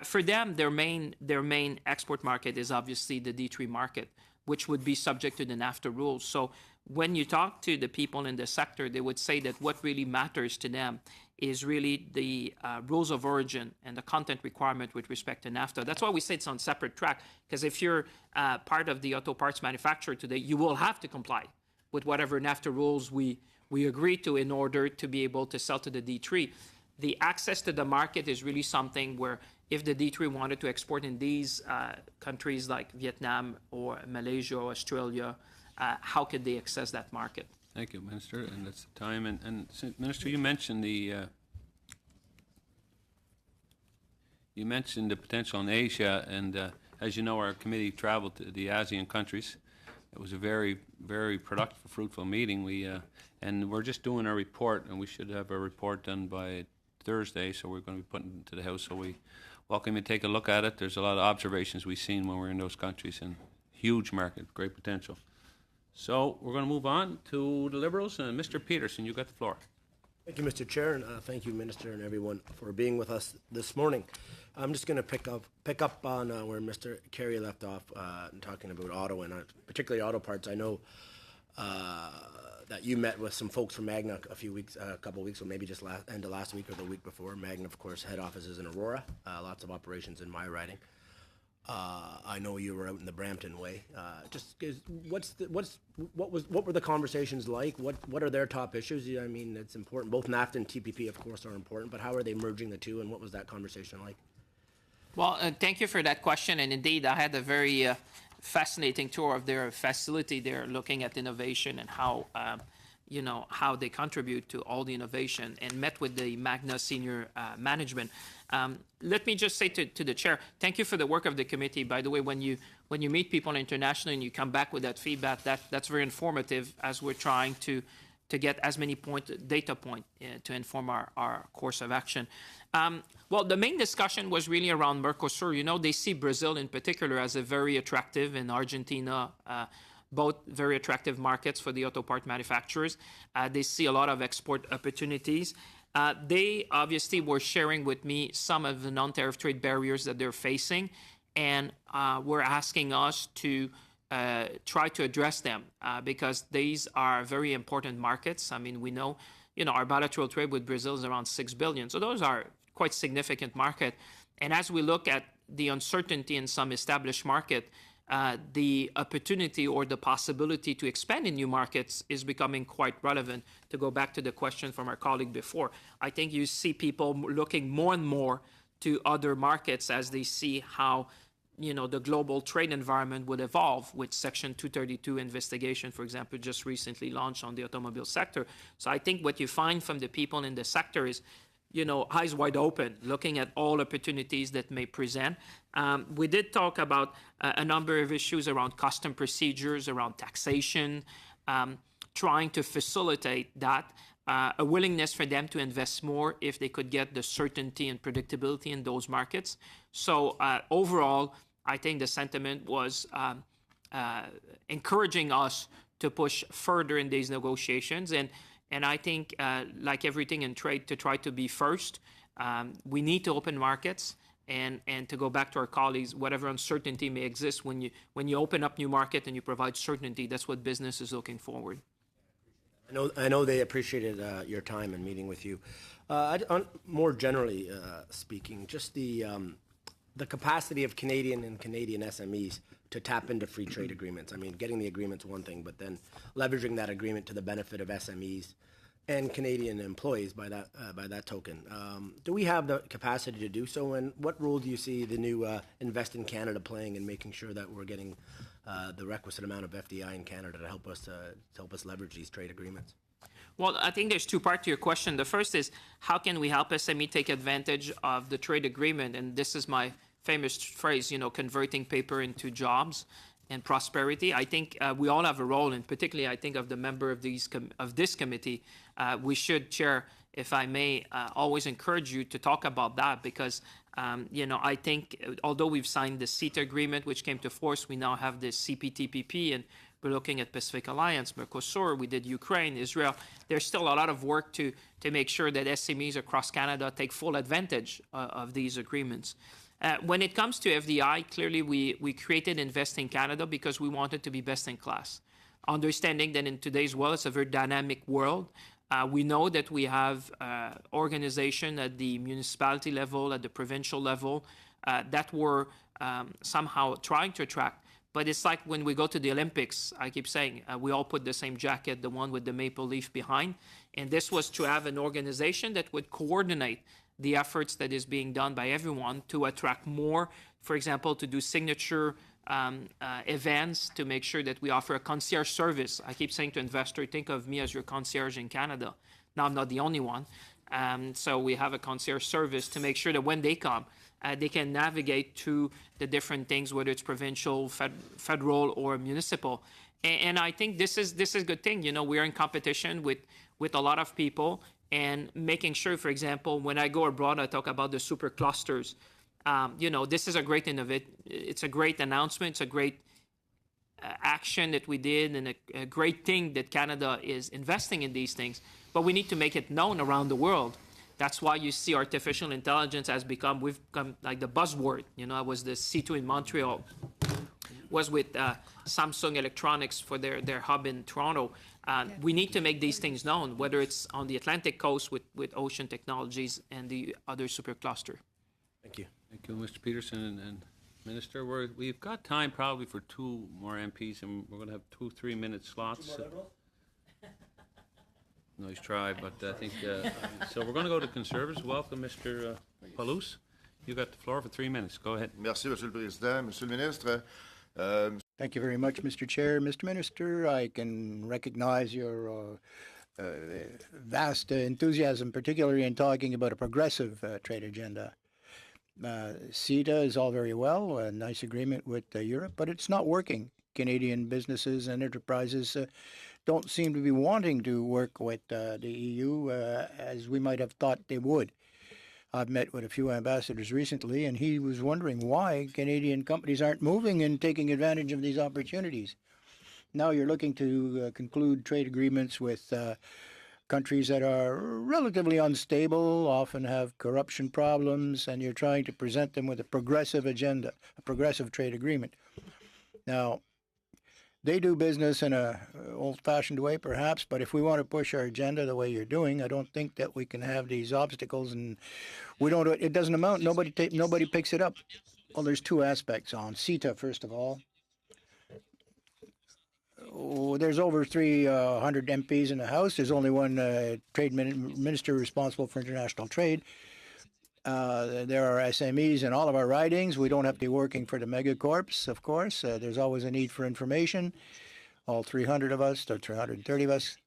for them, their main export market is obviously the D3 market, which would be subject to the NAFTA rules. So when you talk to the people in the sector, they would say that what really matters to them is really the rules of origin and the content requirement with respect to NAFTA. That's why we say it's on separate track, because if you're part of the auto parts manufacturer today, you will have to comply with whatever NAFTA rules we agree to in order to be able to sell to the D3. The access to the market is really something where if the D3 wanted to export in these countries like Vietnam or Malaysia or Australia, how could they access that market? Thank you, Minister. And that's the time. And Minister, you mentioned the potential in Asia, and as you know, our committee traveled to the ASEAN countries. It was a very, very productive, fruitful meeting. And we're just doing our report, and we should have a report done by Thursday, so we're going to be putting it to the House. So we welcome you to take a look at it. There's a lot of observations we've seen when we're in those countries, and huge market, great potential. So we're going to move on to the Liberals, and Mr. Peterson, you got the floor. Thank you, Mr. Chair, and thank you, Minister, and everyone for being with us this morning. I'm just going to pick up on where Mr. Kerry left off, talking about auto, and particularly auto parts. I know that you met with some folks from Magna a couple of weeks, or maybe just end of last week or the week before. Magna, of course, head office is in Aurora. Lots of operations in my riding. I know you were out in the Brampton way. What were the conversations like? What are their top issues? I mean, it's important. Both NAFTA and TPP, of course, are important. But how are they merging the two, and what was that conversation like? Well, thank you for that question. And indeed, I had a very fascinating tour of their facility. They're looking at innovation and how how they contribute to all the innovation, and met with the Magna senior management. Let me just say to the chair, thank you for the work of the committee. By the way, when you meet people internationally and you come back with that feedback, that's very informative as we're trying to get as many data points to inform our course of action. Well, the main discussion was really around Mercosur. They see Brazil in particular as a very attractive, and Argentina, both very attractive markets for the auto part manufacturers. They see a lot of export opportunities. They obviously were sharing with me some of the non-tariff trade barriers that they're facing, and were asking us to try to address them because these are very important markets. I mean, we know, our bilateral trade with Brazil is around $6 billion. So those are quite significant market. And as we look at the uncertainty in some established market, the opportunity or the possibility to expand in new markets is becoming quite relevant. To go back to the question from our colleague before, I think you see people looking more and more to other markets as they see how the global trade environment would evolve with Section 232 investigation, for example, just recently launched on the automobile sector. So I think what you find from the people in the sector is eyes wide open, looking at all opportunities that may present. We did talk about a number of issues around custom procedures, around taxation, trying to facilitate that, a willingness for them to invest more if they could get the certainty and predictability in those markets. So overall, I think the sentiment was encouraging us to push further in these negotiations. And I think, like everything in trade, to try to be first, we need to open markets. And to go back to our colleagues, whatever uncertainty may exist, when you open up new market and you provide certainty, that's what business is looking forward. I know they appreciated your time and meeting with you. More generally speaking, just the capacity of Canadian SMEs to tap into free trade agreements. I mean, getting the agreement's one thing, but then leveraging that agreement to the benefit of SMEs and Canadian employees by that token. Do we have the capacity to do so, and what role do you see the new Invest in Canada playing in making sure that we're getting the requisite amount of FDI in Canada to help us leverage these trade agreements? Well, I think there's two parts to your question. The first is, how can we help SME take advantage of the trade agreement? And this is my famous phrase, converting paper into jobs and prosperity. I think we all have a role, and particularly I think of the member of this committee, we should, Chair, if I may, always encourage you to talk about that because, I think although we've signed the CETA agreement, which came to force, we now have the CPTPP, and we're looking at Pacific Alliance, Mercosur, we did Ukraine, Israel. There's still a lot of work to make sure that SMEs across Canada take full advantage of these agreements. When it comes to FDI, clearly we created Invest in Canada because we wanted to be best in class. Understanding that in today's world, it's a very dynamic world. We know that we have organizations at the municipality level, at the provincial level, that were somehow trying to attract. But it's like when we go to the Olympics, I keep saying, we all put the same jacket, the one with the maple leaf behind. And this was to have an organization that would coordinate the efforts that is being done by everyone to attract more, for example, to do signature events, to make sure that we offer a concierge service. I keep saying to investors, think of me as your concierge in Canada. Now, I'm not the only one. So we have a concierge service to make sure that when they come, they can navigate through the different things, whether it's provincial, federal, or municipal. And I think this is a good thing. We're in competition with a lot of people, and making sure, for example, when I go abroad, I talk about the super clusters. This is a great it's a great announcement. It's a great action that we did, and a great thing that Canada is investing in these things. But we need to make it known around the world. That's why you see artificial intelligence we've become like the buzzword. I was the C2 in Montreal, was with Samsung Electronics for their hub in Toronto. We need to make these things known, whether it's on the Atlantic coast with Ocean Technologies and the other supercluster. Thank you. Thank you, Mr. Peterson and Minister. We've got time probably for two more MPs, and we're going to have 2 3-minute slots. Nice try, but I think so. We're going to go to Conservatives. Welcome, Mr. Palouse. You got the floor for 3 minutes. Go ahead. Merci, Monsieur le Président, Monsieur le Ministre. Thank you very much, Mr. Chair. Mr. Minister, I can recognize your vast enthusiasm, particularly in talking about a progressive trade agenda. CETA is all very well, a nice agreement with Europe, but it's not working. Canadian businesses and enterprises don't seem to be wanting to work with the EU as we might have thought they would. I've met with a few ambassadors recently, and he was wondering why Canadian companies aren't moving and taking advantage of these opportunities. Now you're looking to conclude trade agreements with countries that are relatively unstable, often have corruption problems, and you're trying to present them with a progressive agenda, a progressive trade agreement. Now, they do business in a old-fashioned way, perhaps, but if we want to push our agenda the way you're doing, I don't think that we can have these obstacles, and we don't. It doesn't amount. Nobody picks it up. Well, there's two aspects on CETA. First of all, there's over 300 MPs in the House. There's only one trade minister responsible for international trade. There are SMEs in all of our ridings. We don't have to be working for the megacorps, of course. There's always a need for information. All 300 of us, or 330 of us.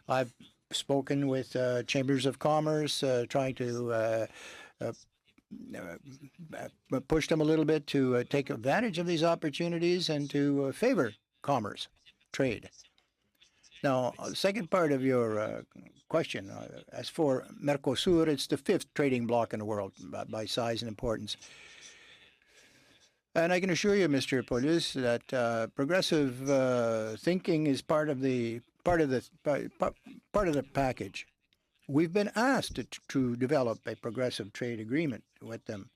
I've spoken with chambers of commerce, trying to push them a little bit to take advantage of these opportunities and to favor commerce, trade. Now, the second part of your question, as for Mercosur, it's the fifth trading bloc in the world by size and importance. And I can assure you, Mr. Paulus, that progressive thinking is part of the package. We've been asked to develop a progressive trade agreement with them.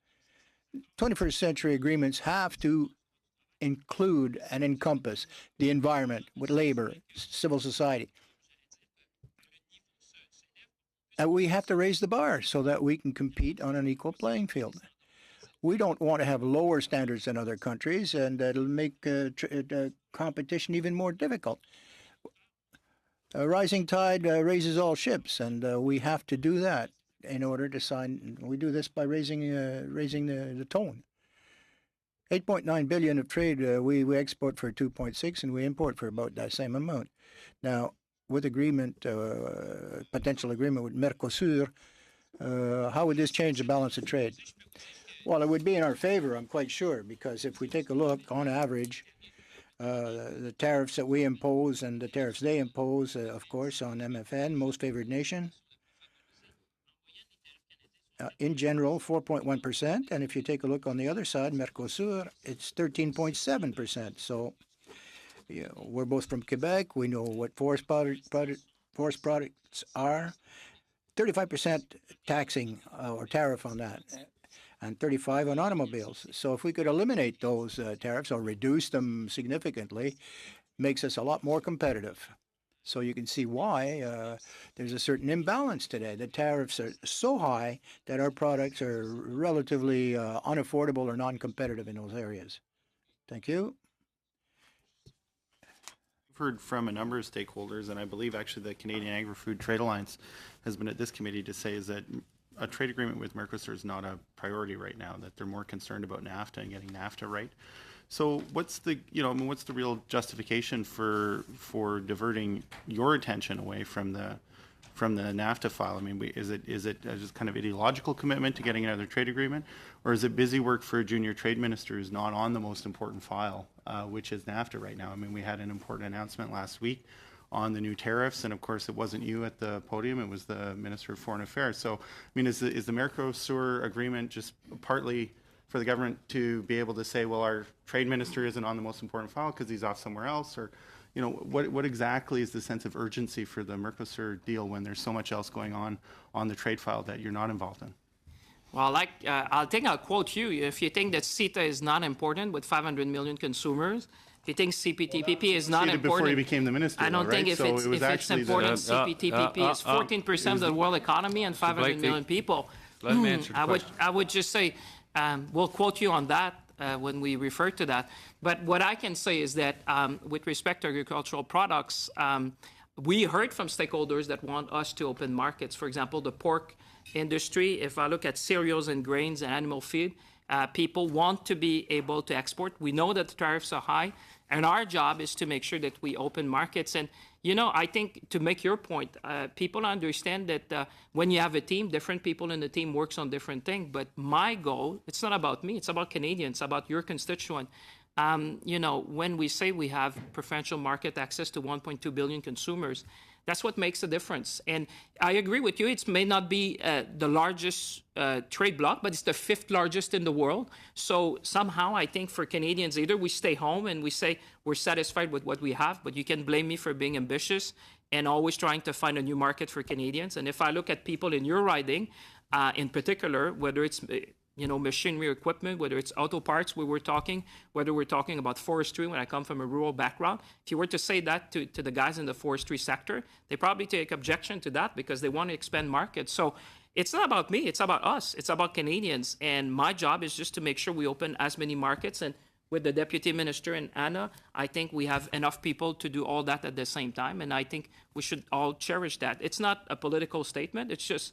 21st century agreements have to include and encompass the environment with labor, civil society. And we have to raise the bar so that we can compete on an equal playing field. We don't want to have lower standards than other countries, and that'll make competition even more difficult. A rising tide raises all ships, and we have to do that in order to sign. We do this by raising the tone. 8.9 billion of trade, we export for 2.6, and we import for about that same amount. Now, with agreement, potential agreement with Mercosur, how would this change the balance of trade? Well, it would be in our favor, I'm quite sure, because if we take a look, on average, the tariffs that we impose and the tariffs they impose, of course, on MFN, most favored nation, in general, 4.1%, and if you take a look on the other side, Mercosur, it's 13.7%. So, yeah, we're both from Quebec. We know what forest products are. 35% taxing or tariff on that, and 35% on automobiles. So, if we could eliminate those tariffs or reduce them significantly, makes us a lot more competitive. So you can see why there's a certain imbalance today. The tariffs are so high that our products are relatively unaffordable or non-competitive in those areas. Thank you. I've heard from a number of stakeholders, and I believe actually the Canadian Agri-Food Trade Alliance has been at this committee to say is that a trade agreement with Mercosur is not a priority right now, that they're more concerned about NAFTA and getting NAFTA right. So what's the real justification for diverting your attention away from the NAFTA file? I mean, is it just kind of ideological commitment to getting another trade agreement, or is it busy work for a junior trade minister who's not on the most important file, which is NAFTA right now? I mean, we had an important announcement last week on the new tariffs, and of course, it wasn't you at the podium; it was the Minister of Foreign Affairs. So, I mean, is the Mercosur agreement just partly for the government to be able to say, well, our trade minister isn't on the most important file because he's off somewhere else? Or, you know, what exactly is the sense of urgency for the Mercosur deal when there's so much else going on the trade file that you're not involved in? Well, I'll quote you. If you think that CETA is not important with 500 million consumers, if you think CPTPP is not important... Before you became the minister, I don't think if it's important, CPTPP is 14% of the world economy and 500 million people. Let me answer the question. I would just say, we'll quote you on that when we refer to that. But what I can say is that with respect to agricultural products, we heard from stakeholders that want us to open markets. For example, the pork industry, if I look at cereals and grains and animal feed, people want to be able to export. We know that the tariffs are high. And our job is to make sure that we open markets. And, you know, I think to make your point, people understand that when you have a team, different people in the team works on different things. But my goal, it's not about me, it's about Canadians, it's about your constituent. You know, when we say we have preferential market access to 1.2 billion consumers, that's what makes a difference. And I agree with you, it may not be the largest trade bloc, but it's the 5th largest in the world. So somehow I think for Canadians, either we stay home and we say we're satisfied with what we have, but you can blame me for being ambitious and always trying to find a new market for Canadians. And if I look at people in your riding, in particular, whether it's you know, machinery or equipment, whether it's auto parts, whether we're talking about forestry, when I come from a rural background, if you were to say that to the guys in the forestry sector, they probably take objection to that because they want to expand markets. So it's not about me, it's about us, it's about Canadians. And my job is just to make sure we open as many markets. And with the Deputy Minister and Anna, I think we have enough people to do all that at the same time. And I think we should all cherish that. It's not a political statement, it's just,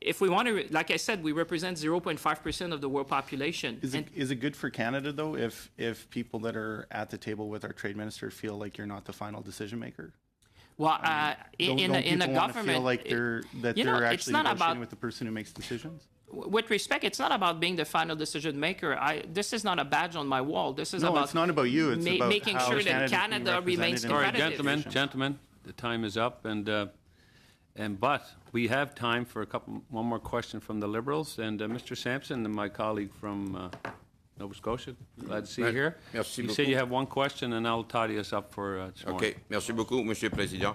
if we want to, like I said, we represent 0.5% of the world population. Is it good for Canada, though, if people that are at the table with our trade minister feel like you're not the final decision maker? Well, in the government, feel like they're actually negotiating with the person who makes decisions? With respect, it's not about being the final decision maker. This is not a badge on my wall. This is it's not about you. It's about making sure that Canada remains competitive. All right, gentlemen, the time is up, but we have time for one more question from the Liberals. And Mr. Sampson, and my colleague from Nova Scotia, glad to see you here. Merci you beaucoup. say you have one question, and I'll tidy us up for this morning. OK. Merci beaucoup, Monsieur le Président.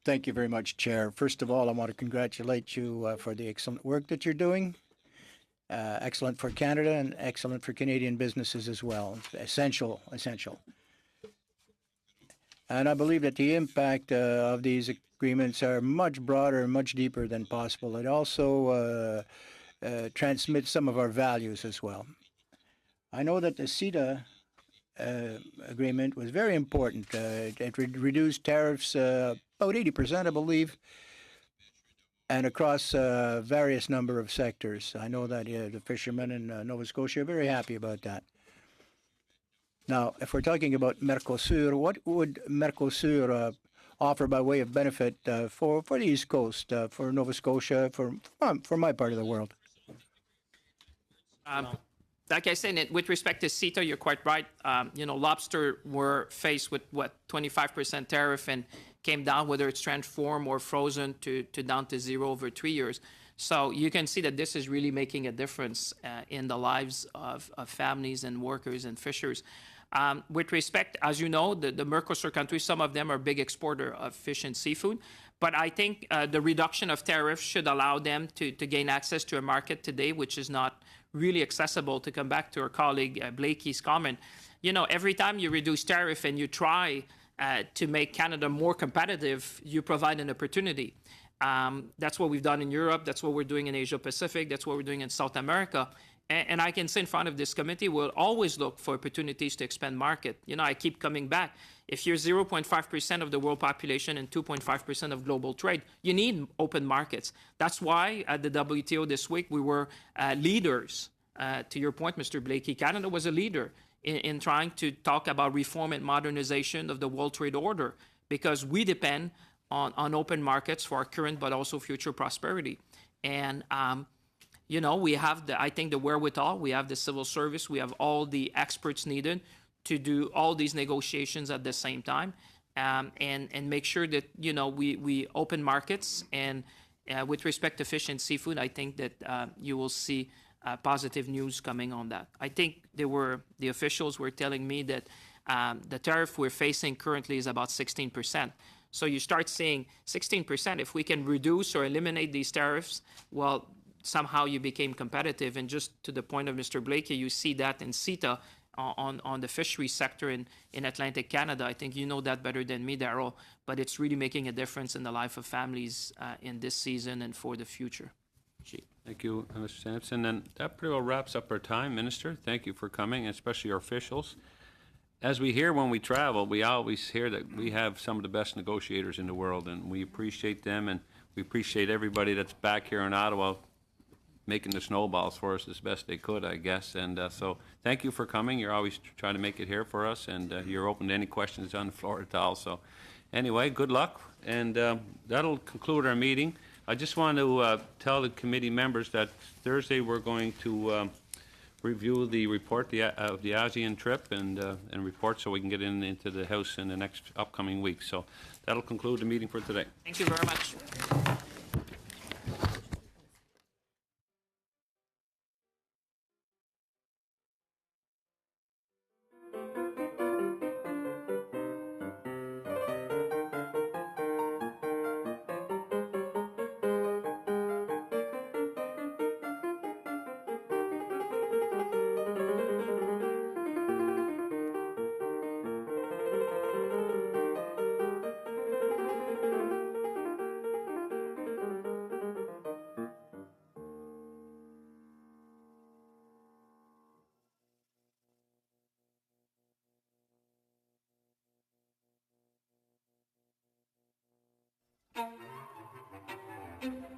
Thank you very much, Chair. First of all, I want to congratulate you for the excellent work that you're doing. Excellent for Canada and excellent for Canadian businesses as well. Essential. And I believe that the impact of these agreements are much broader and much deeper than possible. It also transmits some of our values as well. I know that the CETA agreement was very important. It reduced tariffs about 80%, I believe, and across various number of sectors. I know that the fishermen in Nova Scotia are very happy about that. Now, if we're talking about Mercosur, what would Mercosur offer by way of benefit for the East Coast, for Nova Scotia, for my part of the world? Like I said, with respect to CETA, you're quite right. You know, lobster were faced with, 25% tariff and came down, whether it's transformed or frozen, to down to 0 over 3 years. So you can see that this is really making a difference in the lives of families and workers and fishers. With respect, as you know, the Mercosur countries, some of them are big exporter of fish and seafood. But I think the reduction of tariffs should allow them to gain access to a market today, which is not really accessible. To come back to our colleague Blakey's comment, you know, every time you reduce tariff and you try to make Canada more competitive, you provide an opportunity. That's what we've done in Europe. That's what we're doing in Asia Pacific. That's what we're doing in South America. And I can say in front of this committee, we'll always look for opportunities to expand market. You know, I keep coming back. If you're 0.5% of the world population and 2.5% of global trade, you need open markets. That's why at the WTO this week, we were leaders. To your point, Mr. Blakey, Canada was a leader in trying to talk about reform and modernization of the World Trade Order, because we depend on open markets for our current but also future prosperity. And you know, we have, I think, the wherewithal. We have the civil service. We have all the experts needed to do all these negotiations at the same time, and make sure that, you know, we open markets. And with respect to fish and seafood, I think that you will see positive news coming on that. I think the officials were telling me that the tariff we're facing currently is about 16%. So you start seeing 16%. If we can reduce or eliminate these tariffs, well, somehow you became competitive. And just to the point of Mr. Blakey, you see that in CETA on the fishery sector in Atlantic Canada. I think you know that better than me, Darryl, but it's really making a difference in the life of families in this season and for the future. Thank you, Mr. Sampson. And that pretty well wraps up our time, Minister. Thank you for coming, especially our officials. As we hear when we travel, we always hear that we have some of the best negotiators in the world, and we appreciate them, and we appreciate everybody that's back here in Ottawa making the snowballs for us as best they could, I guess. And so thank you for coming. You're always trying to make it here for us, and you're open to any questions on the floor at all. So anyway, good luck, and that'll conclude our meeting. I just want to tell the committee members that Thursday we're going to review the report of the ASEAN trip and report so we can get into the House in the next upcoming week. So that'll conclude the meeting for today. Thank you very much. Thank you.